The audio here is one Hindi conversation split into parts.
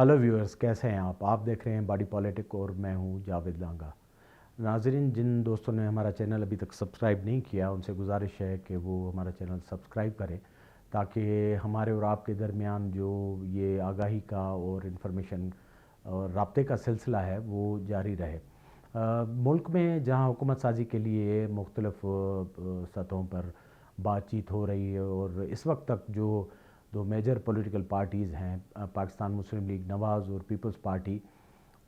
हेलो व्यूअर्स, कैसे हैं आप देख रहे हैं बॉडी पॉलिटिक और मैं हूं जावेद लांगा। नाजरीन, जिन दोस्तों ने हमारा चैनल अभी तक सब्सक्राइब नहीं किया उनसे गुजारिश है कि वो हमारा चैनल सब्सक्राइब करें, ताकि हमारे और आपके दरमियान जो ये आगाही का और इन्फॉर्मेशन और राब्ते का सिलसिला है वो जारी रहे। मुल्क में जहां हुकूमत साजी के लिए मुख्तलिफ सतहों पर बातचीत हो रही है और इस वक्त तक जो दो मेजर पॉलिटिकल पार्टीज़ हैं, पाकिस्तान मुस्लिम लीग नवाज़ और पीपल्स पार्टी,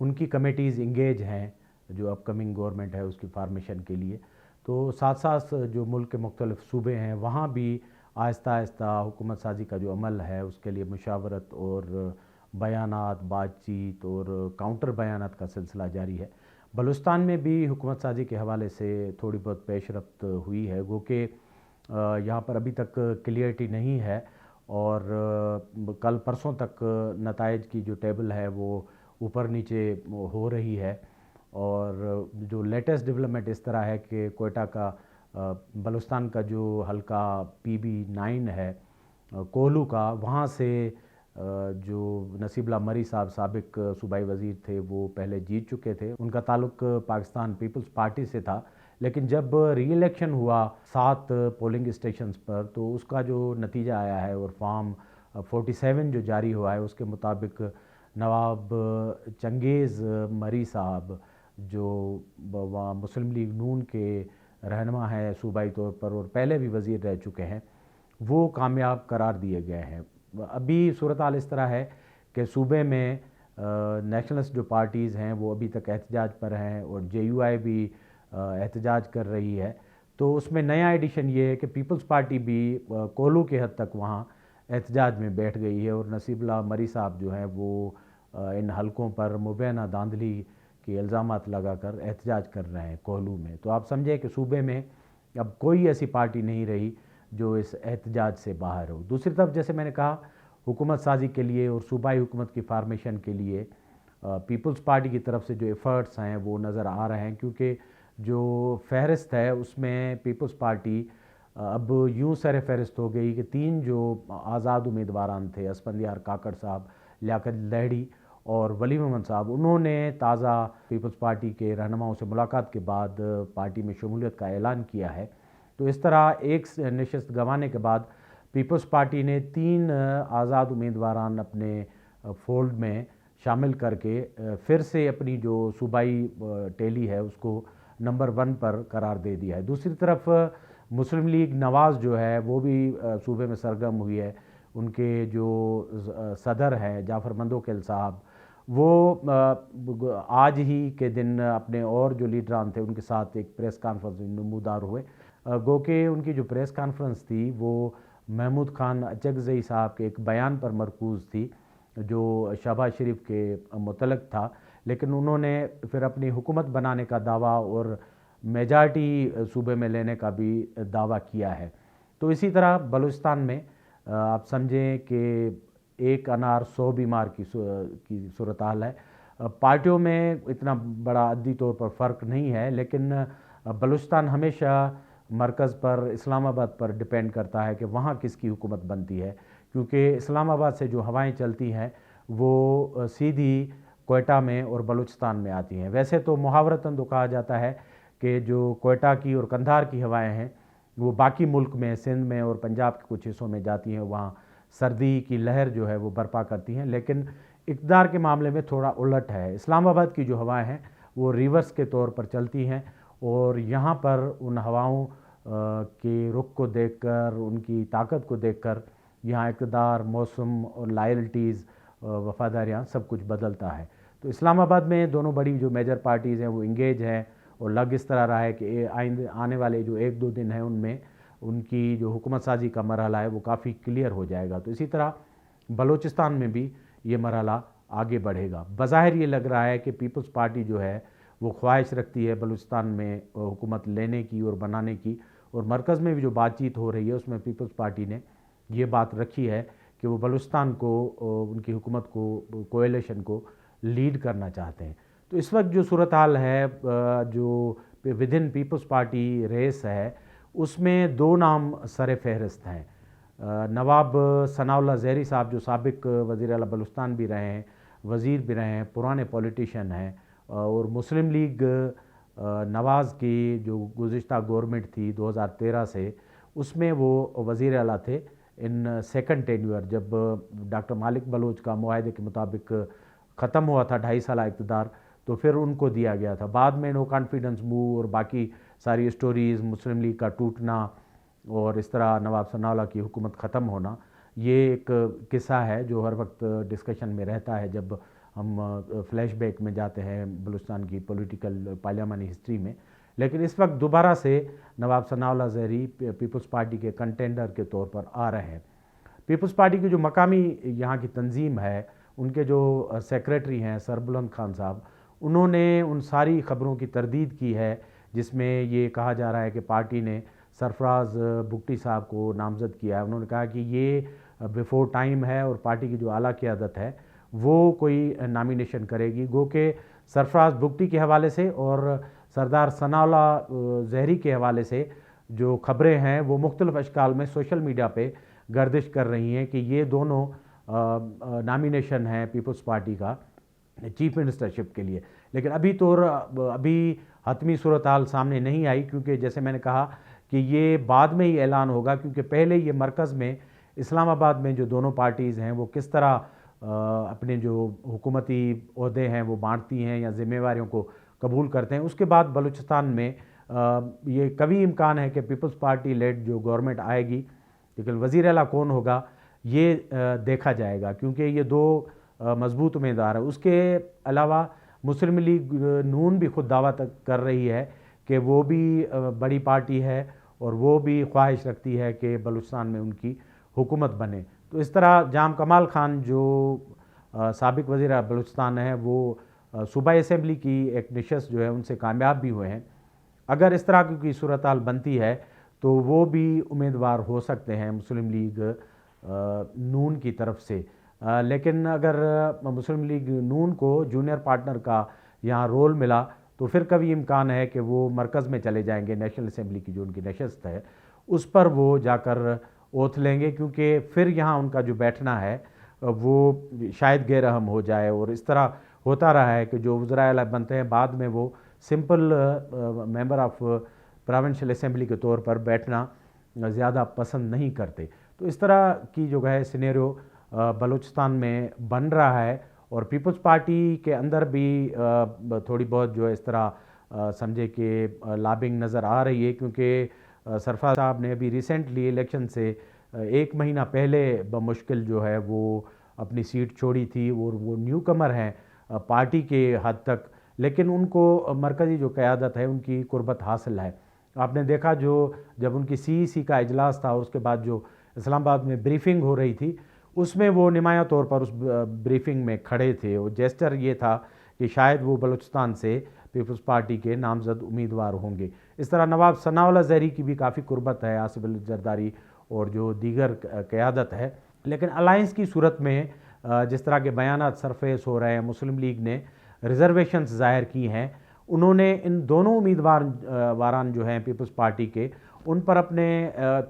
उनकी कमेटीज़ इंगेज हैं जो अपकमिंग गवर्नमेंट है उसकी फार्मेशन के लिए। तो साथ साथ जो मुल्क के मुख्तलिफ सूबे हैं वहाँ भी आहिस्ता आहिस्ता हुकूमत साजी का जो अमल है उसके लिए मुशावरत और बयानात, बातचीत और काउंटर बयानात का सिलसिला जारी है। बलूचिस्तान में भी हुकूमत साजी के हवाले से थोड़ी बहुत पेशरफ्त हुई है, गो कि यहाँ पर अभी तक क्लियरिटी नहीं है और कल परसों तक नताइज की जो टेबल है वो ऊपर नीचे हो रही है। और जो लेटेस्ट डेवलपमेंट इस तरह है कि कोयटा का बलूचिस्तान का जो हल्का PB9 है, कोहलू का, वहाँ से जो नसीबुल्लाह मरी साहब साबिक सूबाई वज़ीर थे वो पहले जीत चुके थे। उनका ताल्लुक पाकिस्तान पीपल्स पार्टी से था, लेकिन जब री इलेक्शन हुआ 7 पोलिंग स्टेशंस पर तो उसका जो नतीजा आया है और फॉर्म 47 जो जारी हुआ है उसके मुताबिक नवाब चंगेज़ मरी साहब, जो मुस्लिम लीग नून के रहनुमा हैं सूबाई तौर पर और पहले भी वज़ीर रह चुके हैं, वो कामयाब करार दिए गए हैं। अभी सूरत हाल इस तरह है कि सूबे में नेशनलिस्ट जो पार्टीज़ हैं वो अभी तक एहतजाज पर हैं और JUI भी एहतजाज कर रही है। तो उसमें नया एडिशन ये है कि पीपल्स पार्टी भी कोहलू के हद तक वहाँ एहतजाज में बैठ गई है और नसीबुल्लाह मरी साहब जो हैं वो इन हलकों पर मुबैना धांधली के इल्ज़ामात लगाकर एहतजाज कर रहे हैं कोहलू में। तो आप समझें कि सूबे में अब कोई ऐसी पार्टी नहीं रही जो इस एहतजाज से बाहर हो। दूसरी तरफ जैसे मैंने कहा, हुकूमत साजी के लिए और सूबाई हुकूमत की फार्मेशन के लिए पीपल्स पार्टी की तरफ से जो एफ़र्ट्स हैं वो नज़र आ रहे हैं, क्योंकि जो फहरिस्त है उसमें पीपल्स पार्टी अब यूँ सर फहरिस्त हो गई कि 3 जो आज़ाद उम्मीदवारान थे, असफंदियार काकड़ साहब, लियाकत लहड़ी और वली मोहम्मद साहब, उन्होंने ताज़ा पीपल्स पार्टी के रहनुमाओं से मुलाकात के बाद पार्टी में शमूलियत का ऐलान किया है। तो इस तरह एक नशस्त गंवाने के बाद पीपल्स पार्टी ने 3 आज़ाद उम्मीदवारान अपने फोल्ड में शामिल करके फिर से अपनी जो सूबाई टेली है उसको नंबर 1 पर करार दे दिया है। दूसरी तरफ मुस्लिम लीग नवाज़ जो है वो भी सूबे में सरगर्म हुई है। उनके जो सदर हैं जाफ़र मंदोकेल साहब, वो आज ही के दिन अपने और जो लीडरान थे उनके साथ एक प्रेस कॉन्फ्रेंस में नमूदार हुए। गो के उनकी जो प्रेस कॉन्फ्रेंस थी वो महमूद खान अचकज़ई साहब के एक बयान पर मरकूज़ थी जो शहबाज शरीफ के मुतलक था, लेकिन उन्होंने फिर अपनी हुकूमत बनाने का दावा और मेजॉरिटी सूबे में लेने का भी दावा किया है। तो इसी तरह बलूचिस्तान में आप समझें कि एक अनार 100 बीमार की सूरत हाल है। पार्टियों में इतना बड़ा अद्दी तौर पर फ़र्क नहीं है, लेकिन बलूचिस्तान हमेशा मरकज़ पर, इस्लामाबाद पर डिपेंड करता है कि वहाँ किसकी हुकूमत बनती है, क्योंकि इस्लामाबाद से जो हवाएं चलती हैं वो सीधी कोयटा में और बलूचिस्तान में आती हैं। वैसे तो मुहावरतन तो कहा जाता है कि जो कोयटा की और कंधार की हवाएं हैं वो बाकी मुल्क में, सिंध में और पंजाब के कुछ हिस्सों में जाती हैं, वहाँ सर्दी की लहर जो है वो बर्पा करती हैं। लेकिन इक़्तिदार के मामले में थोड़ा उलट है। इस्लामाबाद की जो हवाएं हैं वो रिवर्स के तौर पर चलती हैं और यहाँ पर उन हवाओं के रुख को देखकर, उनकी ताकत को देखकर यहाँ इक़्तिदार, मौसम और लॉयल्टीज़, वफ़ादारियाँ, सब कुछ बदलता है। तो इस्लामाबाद में दोनों बड़ी जो मेजर पार्टीज़ हैं वो इंगेज हैं और लग इस तरह रहा है कि आइंदे आने वाले जो 1-2 दिन हैं उनमें उनकी जो हुकूमत साजी का मरहला है वो काफ़ी क्लियर हो जाएगा। तो इसी तरह बलूचिस्तान में भी ये मरहला आगे बढ़ेगा। बज़ाहिर ये लग रहा है कि पीपल्स पार्टी जो है वो ख्वाहिश रखती है बलूचिस्तान में हुकूमत लेने की और बनाने की, और मरकज़ में भी जो बातचीत हो रही है उसमें पीपल्स पार्टी ने ये बात रखी है कि वो बलूचिस्तान को, उनकी हुकूमत को, कोएलिशन को लीड करना चाहते हैं। तो इस वक्त जो सूरत हाल है, जो within People's Party race है, उसमें 2 नाम सर फहरिस्त हैं। नवाब सनाउल्लाह ज़हरी साहब जो साबिक वज़ीर आला बलूचिस्तान भी रहे हैं, वज़ीर भी रहे हैं, पुराने पॉलिटिशियन हैं। और मुस्लिम लीग नवाज़ की जो गुज़िश्ता गवर्नमेंट थी 2013 से, उसमें वो वज़ीर आला थे इन सेकंड टेन्योर, जब डॉक्टर मालिक बलोच का मुआहदे के मुताबिक ख़त्म हुआ था 2.5 साल इक़्तिदार, तो फिर उनको दिया गया था। बाद में नो कॉन्फिडेंस मूव और बाकी सारी स्टोरीज़, मुस्लिम लीग का टूटना और इस तरह नवाब सनाउल्लाह की हुकूमत ख़त्म होना, ये एक किस्सा है जो हर वक्त डिस्कशन में रहता है जब हम फ्लैशबैक में जाते हैं बलूचिस्तान की पॉलिटिकल पार्लियामानी हिस्ट्री में। लेकिन इस वक्त दोबारा से नवाब सनाउल्लाह ज़हरी पीपल्स पार्टी के कंटेंडर के तौर पर आ रहे हैं। पीपल्स पार्टी की जो मकामी यहाँ की तंजीम है, उनके जो सेक्रेटरी हैं सरबुलंद खान साहब, उन्होंने उन सारी ख़बरों की तरदीद की है जिसमें ये कहा जा रहा है कि पार्टी ने सरफराज बुगटी साहब को नामज़द किया है। उन्होंने कहा कि ये बिफोर टाइम है और पार्टी की जो आला क़यादत है वो कोई नामिनेशन करेगी। गो के सरफराज बुगटी के हवाले से और सरदार सनाउल्लाह ज़हरी के हवाले से जो ख़बरें हैं वो मुख्तलिफ़ अशकाल में सोशल मीडिया पे गर्दिश कर रही हैं कि ये दोनों नामिनेशन हैं पीपल्स पार्टी का चीफ मिनिस्टरशिप के लिए। लेकिन अभी हतमी सूरत हाल सामने नहीं आई, क्योंकि जैसे मैंने कहा कि ये बाद में ही ऐलान होगा, क्योंकि पहले ये मरकज़ में इस्लामाबाद में जो दोनों पार्टीज़ हैं वो किस तरह अपने जो हुकूमती ओहदे हैं वो बांटती हैं या ज़िम्मेवारियों को कबूल करते हैं। उसके बाद बलूचिस्तान में ये कभी इम्कान है कि पीपल्स पार्टी लेड जो गवर्नमेंट आएगी, लेकिन वज़ीर आला कौन होगा ये देखा जाएगा, क्योंकि ये दो मजबूत उम्मीदवार है। उसके अलावा मुस्लिम लीग नून भी खुद दावा तक कर रही है कि वो भी बड़ी पार्टी है और वो भी ख्वाहिश रखती है कि बलूचिस्तान में उनकी हुकूमत बने। तो इस तरह जाम कमाल खान जो साबिक वज़ीर बलूचिस्तान है, वो सूबाई असम्बली की एक नशस्त जो है उनसे कामयाब भी हुए हैं। अगर इस तरह की सूरत हाल बनती है तो वो भी उम्मीदवार हो सकते हैं मुस्लिम लीग नून की तरफ से। लेकिन अगर मुस्लिम लीग नून को जूनियर पार्टनर का यहाँ रोल मिला तो फिर कभी इम्कान है कि वो मरकज़ में चले जाएंगे, नेशनल असम्बली की जो उनकी नशस्त है उस पर वो जाकर ओथ लेंगे, क्योंकि फिर यहाँ उनका जो बैठना है वो शायद गैरअहम हो जाए। और इस तरह होता रहा है कि जो वज़राए आला बनते हैं बाद में वो simple member of provincial assembly के तौर पर बैठना ज़्यादा पसंद नहीं करते। तो इस तरह की जो है सिनेरियो बलूचिस्तान में बन रहा है और पीपल्स पार्टी के अंदर भी थोड़ी बहुत जो है इस तरह समझे कि लॉबिंग नज़र आ रही है, क्योंकि सरफराज साहब ने अभी रिसेंटली इलेक्शन से 1 महीना पहले बमुश्किल जो है वो अपनी सीट छोड़ी थी और वो न्यू कमर हैं पार्टी के हद तक, लेकिन उनको मरकज़ी जो क़यादत है उनकी कुर्बत हासिल है। आपने देखा जो जब उनकी CEC का इजलास था और उसके बाद जो इस्लामाबाद में ब्रीफिंग हो रही थी उसमें वो नुमाया तौर पर उस ब्रीफिंग में खड़े थे और जेस्चर ये था कि शायद वो बलूचिस्तान से पीपल्स पार्टी के नामज़द उम्मीदवार होंगे। इस तरह नवाब सनाउल्लाह ज़हरी की भी काफ़ी कुर्बत है आसिफ अली जरदारी और जो दीगर क़यादत है। लेकिन अलायंस की सूरत में जिस तरह के बयानात सरफेस हो रहे हैं, मुस्लिम लीग ने रिजर्वेशंस ज़ाहिर की हैं, उन्होंने इन दोनों वारान जो हैं पीपल्स पार्टी के उन पर अपने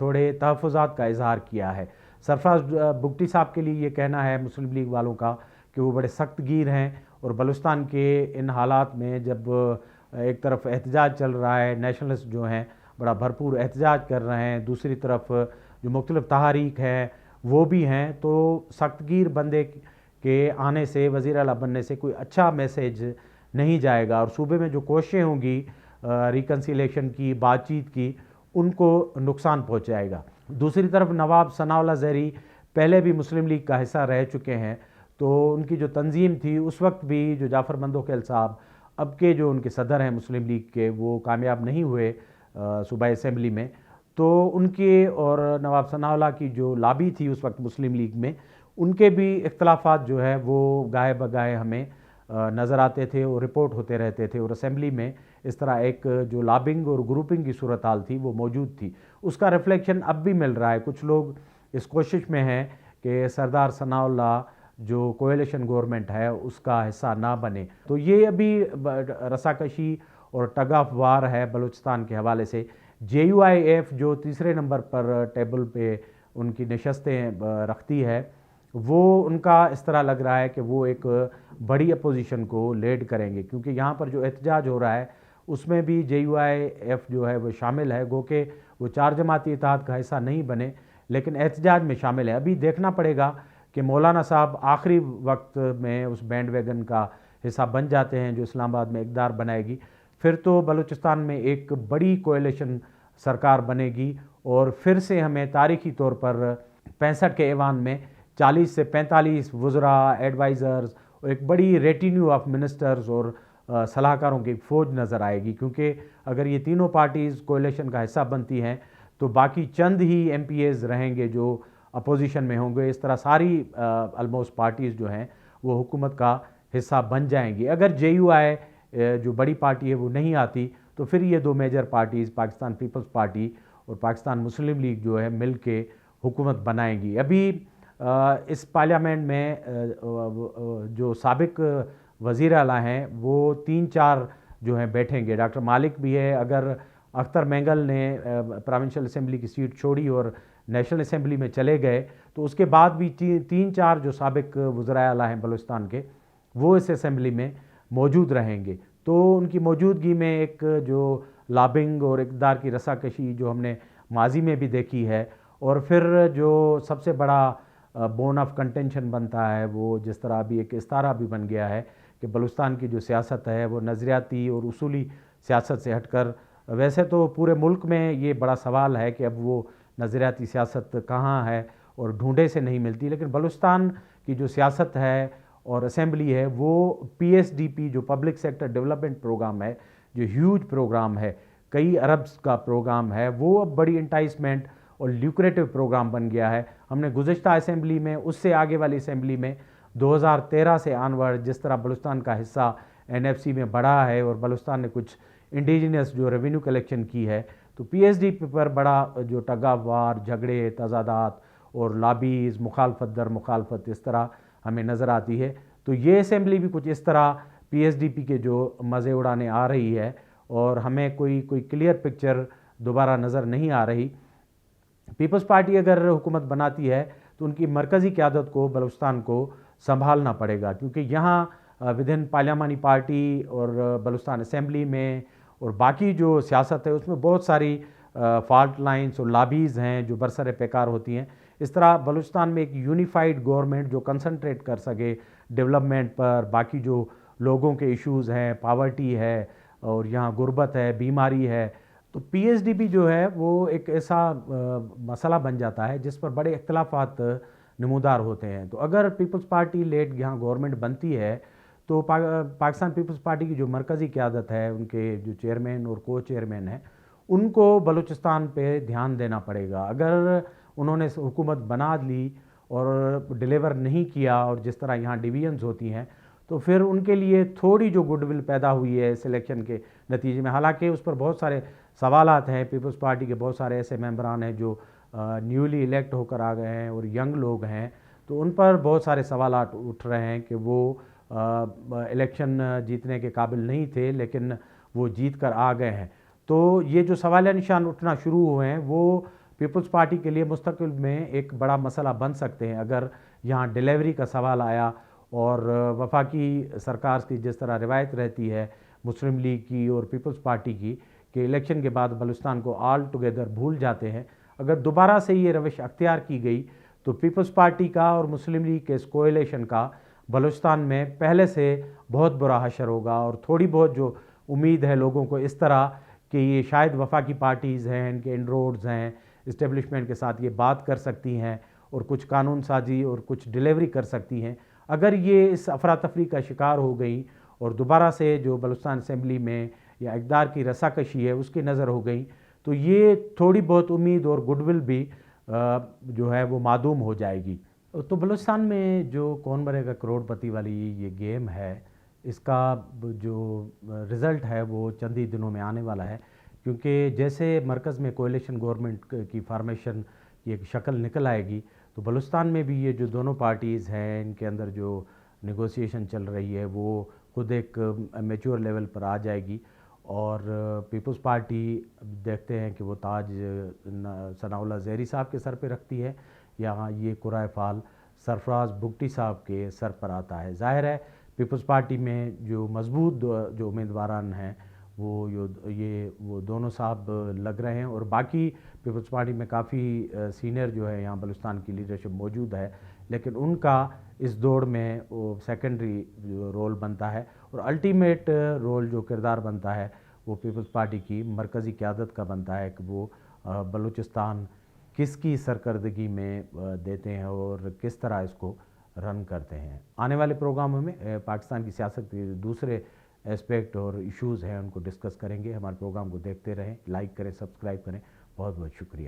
थोड़े तहफ़्फ़ुज़ात का इजहार किया है। सरफराज बुगटी साहब के लिए ये कहना है मुस्लिम लीग वालों का कि वो बड़े सख्त गिर हैं और बलूचिस्तान के इन हालात में जब एक तरफ एहतजाज चल रहा है, नेशनलिस्ट जो हैं बड़ा भरपूर एहतजाज कर रहे हैं, दूसरी तरफ जो मुख्तलिफ तहारीक हैं वो भी हैं, तो सख्तगीर बंदे के आने से, वज़ीर आला बनने से कोई अच्छा मैसेज नहीं जाएगा और सूबे में जो कोशिशें होंगी रिकन्सिलेशन की, बातचीत की, उनको नुकसान पहुँचाएगा। दूसरी तरफ नवाब सनाउल्लाह ज़हरी पहले भी मुस्लिम लीग का हिस्सा रह चुके हैं, तो उनकी जो तंजीम थी उस वक्त भी जो जाफ़र मंदोखेल साहब अब के जो उनके सदर हैं मुस्लिम लीग के, वो कामयाब नहीं हुए सूबाई असम्बली में, तो उनके और नवाब सनाउल्लाह की जो लॉबी थी उस वक्त मुस्लिम लीग में, उनके भी इख्तलाफात जो है वो गाहे बगाहे हमें नज़र आते थे और रिपोर्ट होते रहते थे और असम्बली में इस तरह एक जो लॉबिंग और ग्रुपिंग की सूरत हाल थी वो मौजूद थी। उसका रिफ्लेक्शन अब भी मिल रहा है। कुछ लोग इस कोशिश में हैं कि सरदार सनाउल्लाह जो कोएलिशन गवर्नमेंट है उसका हिस्सा ना बने। तो ये अभी रसाकशी और टग ऑफ वार है बलूचिस्तान के हवाले से। JUIF जो तीसरे नंबर पर टेबल पे उनकी नशस्तें रखती है, वो उनका इस तरह लग रहा है कि वो एक बड़ी अपोजिशन को लीड करेंगे, क्योंकि यहाँ पर जो एहतजाज हो रहा है उसमें भी JUIF जो है वो शामिल है, गो के वो 4 जमाती इत्तेहाद का हिस्सा नहीं बने लेकिन एहतजाज में शामिल है। अभी देखना पड़ेगा कि मौलाना साहब आखिरी वक्त में उस बैंड वैगन का हिस्सा बन जाते हैं जो इस्लामाबाद में इक़्तिदार बनाएगी, फिर तो बलूचिस्तान में एक बड़ी कोएलिशन सरकार बनेगी और फिर से हमें तारीखी तौर पर 65 के ऐवान में 40 से 45 वज़रा, एडवाइज़र्स और एक बड़ी रेटिन्यू ऑफ मिनिस्टर्स और सलाहकारों की फ़ौज नज़र आएगी। क्योंकि अगर ये तीनों पार्टीज़ कोएलिशन का हिस्सा बनती हैं तो बाकी चंद ही MPAs रहेंगे जो अपोजिशन में होंगे। इस तरह सारी ऑलमोस्ट पार्टीज़ जो हैं वो हुकूमत का हिस्सा बन जाएंगी। अगर JUI जो बड़ी पार्टी है वो नहीं आती तो फिर ये दो major parties Pakistan Peoples Party और पाकिस्तान मुस्लिम लीग जो है मिल के हुकूमत बनाएंगी। अभी इस पार्लियामेंट में जो साबिक वज़ीर आला हैं वो 3-4 जो हैं बैठेंगे। डॉक्टर मालिक भी है, अगर अख्तर मेंगल ने प्रोविंशियल असेंबली की सीट छोड़ी और नेशनल असेंबली में चले गए तो उसके बाद भी 3-4 जो साबिक वज़राए आला हैं बलूचिस्तान के वो इस असेंबली में मौजूद रहेंगे। तो उनकी मौजूदगी में एक जो लॉबिंग और इक़्तिदार की रसाकशी जो हमने माजी में भी देखी है, और फिर जो सबसे बड़ा बोन ऑफ कंटेंशन बनता है वो जिस तरह अभी एक इस्तारा भी बन गया है कि बलूचिस्तान की जो सियासत है वो नज़रियाती और उसूली सियासत से हटकर, वैसे तो पूरे मुल्क में ये बड़ा सवाल है कि अब वो नज़रियाती सियासत कहाँ है और ढूंढे से नहीं मिलती, लेकिन बलूचिस्तान की जो सियासत है और असेंबली है वो PSDP जो पब्लिक सेक्टर डेवलपमेंट प्रोग्राम है, जो ह्यूज प्रोग्राम है, कई अरब्स का प्रोग्राम है, वो अब बड़ी इंटाइसमेंट और ल्यूक्रेटिव प्रोग्राम बन गया है। हमने गुज़िश्ता असेंबली में, उससे आगे वाली असेंबली में 2013 से आनवर्ड जिस तरह बलूचिस्तान का हिस्सा NFC में बढ़ा है और बलूचिस्तान ने कुछ इंडिजिनस जो रेवेन्यू कलेक्शन की है, तो PSDP पर बड़ा जो टग ऑफ वार, झगड़े, तजादात और लॉबीज़, मुखालफत दर मुखालफत इस तरह हमें नज़र आती है। तो ये असेंबली भी कुछ इस तरह PSDP के जो मज़े उड़ाने आ रही है और हमें कोई क्लियर पिक्चर दोबारा नज़र नहीं आ रही। पीपल्स पार्टी अगर हुकूमत बनाती है तो उनकी मरकज़ी क़यादत को बलूचिस्तान को संभालना पड़ेगा, क्योंकि यहाँ विदिन पार्लियामानी पार्टी और बलूचिस्तान असेंबली में और बाकी जो सियासत है उसमें बहुत सारी फॉल्ट लाइन्स और लॉबीज़ हैं जो बरसर पैकार होती हैं। इस तरह बलूचिस्तान में एक यूनिफाइड गवर्नमेंट जो कंसंट्रेट कर सके डेवलपमेंट पर, बाकी जो लोगों के इश्यूज़ हैं, पावर्टी है और यहाँ गुर्बत है, बीमारी है, तो PSDP जो है वो एक ऐसा मसला बन जाता है जिस पर बड़े इख्तलाफात नमूदार होते हैं। तो अगर पीपल्स पार्टी लेड यहाँ गवर्नमेंट बनती है तो पाकिस्तान पीपल्स पार्टी की जो मरकज़ी क़यादत है, उनके जो चेयरमैन और को चेयरमैन हैं, उनको बलूचिस्तान पे ध्यान देना पड़ेगा। अगर उन्होंने हुकूमत बना ली और डिलीवर नहीं किया और जिस तरह यहाँ डिवीजन्स होती हैं तो फिर उनके लिए थोड़ी जो गुडविल पैदा हुई है सिलेक्शन के नतीजे में, हालांकि उस पर बहुत सारे सवालात हैं। पीपल्स पार्टी के बहुत सारे ऐसे मेंबरान हैं जो न्यूली इलेक्ट होकर आ गए हैं और यंग लोग हैं, तो उन पर बहुत सारे सवालात उठ रहे हैं कि वो इलेक्शन जीतने के काबिल नहीं थे लेकिन वो जीत कर आ गए हैं। तो ये जो सवालिया निशान उठना शुरू हुए हैं वो पीपल्स पार्टी के लिए मुस्तक़बिल में एक बड़ा मसला बन सकते हैं। अगर यहाँ डिलीवरी का सवाल आया और वफाकी सरकार की जिस तरह रिवायत रहती है मुस्लिम लीग की और पीपल्स पार्टी की कि इलेक्शन के बाद बलूचिस्तान को ऑल टुगेदर भूल जाते हैं, अगर दोबारा से ये रविश अख्तियार की गई तो पीपल्स पार्टी का और मुस्लिम लीग के इस कोएलिशन का बलूचिस्तान में पहले से बहुत बुरा हशर होगा। और थोड़ी बहुत जो उम्मीद है लोगों को इस तरह कि ये शायद वफाकी पार्टीज़ हैं, इनके इनरोड्स हैं, इस्टेब्लिशमेंट के साथ ये बात कर सकती हैं और कुछ कानून साजी और कुछ डिलीवरी कर सकती हैं, अगर ये इस अफरा तफरी का शिकार हो गई और दोबारा से जो बलूचिस्तान असेंबली में या इक़्तिदार की रसाकशी है उसकी नज़र हो गई, तो ये थोड़ी बहुत उम्मीद और गुडविल भी जो है वो मादूम हो जाएगी। तो बलूचिस्तान में जो कौन बनेगा करोड़पति वाली ये गेम है, इसका जो रिज़ल्ट है वो चंद ही दिनों में आने वाला है, क्योंकि जैसे मरकज़ में कोएलिशन गवर्नमेंट की फार्मेशन की एक शक्ल निकल आएगी तो बलूचिस्तान में भी ये जो दोनों पार्टीज़ हैं इनके अंदर जो नेगोशिएशन चल रही है वो खुद एक मैच्योर लेवल पर आ जाएगी। और पीपल्स पार्टी देखते हैं कि वो ताज सनाउल्लाह ज़हरी साहब के सर पे रखती है या ये कुराए फाल सरफराज भुगटी साहब के सर पर आता है। जाहिर है पीपल्स पार्टी में जो मजबूत जो उम्मीदवारान हैं वो दोनों साहब लग रहे हैं, और बाकी पीपल्स पार्टी में काफ़ी सीनियर जो है यहाँ बलूचिस्तान की लीडरशिप मौजूद है, लेकिन उनका इस दौड़ में वो सेकेंडरी रोल बनता है, और अल्टीमेट रोल जो किरदार बनता है वो पीपल्स पार्टी की मरकज़ी क़यादत का बनता है कि वो बलूचिस्तान किसकी सरकर्दगी में देते हैं और किस तरह इसको रन करते हैं। आने वाले प्रोग्रामों में पाकिस्तान की सियासत के दूसरे एस्पेक्ट और इश्यूज़ हैं उनको डिस्कस करेंगे। हमारे प्रोग्राम को देखते रहें, लाइक करें, सब्सक्राइब करें। बहुत बहुत शुक्रिया।